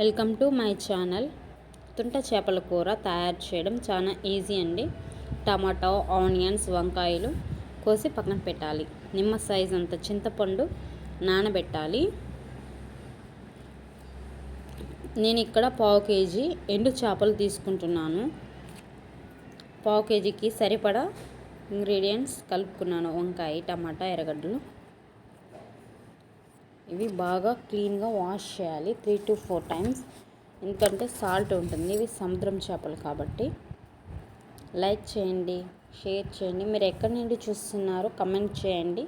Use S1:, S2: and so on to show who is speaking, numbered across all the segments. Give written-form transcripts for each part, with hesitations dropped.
S1: Welcome to my channel. తుంట చేపల కూర తయారు చేయడం చాలా ఈజీ అండి. టమాటో, ఆనియన్స్, వంకాయలు కోసి పక్కన పెట్టాలి. నిమ్మ సైజ్ అంత చింతపండు నానబెట్టాలి. నేను ఇక్కడ పావు కేజీ ఎండు చేపలు తీసుకుంటున్నాను. పావు కేజీకి సరిపడా ఇంగ్రీడియంట్స్ కలుపుకున్నాను. వంకాయ, టమాటా, ఎర్రగడ్డలు. ఇవి బాగా క్లీన్గా వాష్ చేయాలి 3 to 4 times, ఎందుకంటే సాల్ట్ ఉంటుంది. ఇవి సముద్రం చేపలు కాబట్టి. లైక్ చేయండి, షేర్ చేయండి. మీరు ఎక్కడి నుండి చూస్తున్నారో కమెంట్ చేయండి,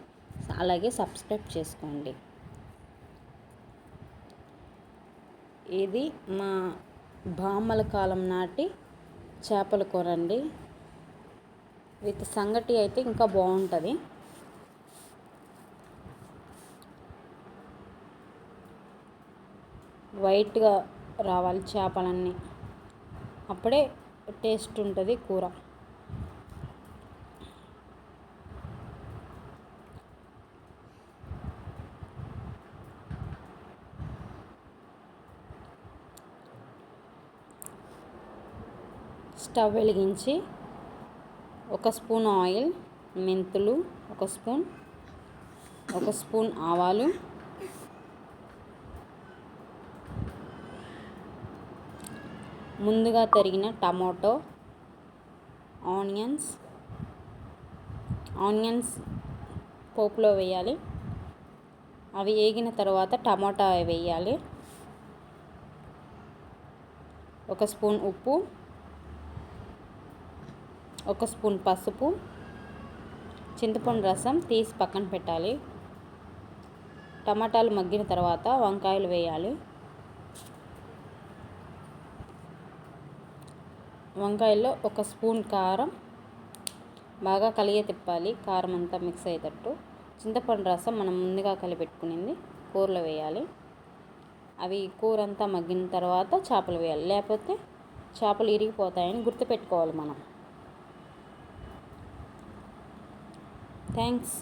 S1: అలాగే సబ్స్క్రైబ్ చేసుకోండి. ఇది మా బామ్మల కాలం నాటి చేపల కూర అండి. విత్ సంగటి అయితే ఇంకా బాగుంటుంది. వైట్గా రావాలి చేపలన్నీ, అప్పుడే టేస్ట్ ఉంటుంది కూర. స్టవ్ వెలిగించి 1 స్పూన్ ఆయిల్, మెంతులు 1 స్పూన్ ఆవాలు, ముందుగా తరిగిన టమాటో, ఆనియన్స్ పోపులో వేయాలి. అవి వేగిన తర్వాత టమాటా వేయాలి. 1 స్పూన్ ఉప్పు, 1 స్పూన్ పసుపు, చింతపండు రసం తీసి పక్కన పెట్టాలి. టమాటాలు మగ్గిన తర్వాత వంకాయలు వేయాలి. వంకాయల్లో 1 స్పూన్ కారం, బాగా తిప్పాలి. కారం అంతా మిక్స్ అయ్యేటట్టు. చింతపండు రసం మనం ముందుగా కలిపెట్టుకునింది కూరలో వేయాలి. అవి కూర అంతా మగ్గిన తర్వాత చేపలు వేయాలి, లేకపోతే చేపలు ఇరిగిపోతాయని గుర్తుపెట్టుకోవాలి మనం. థ్యాంక్స్.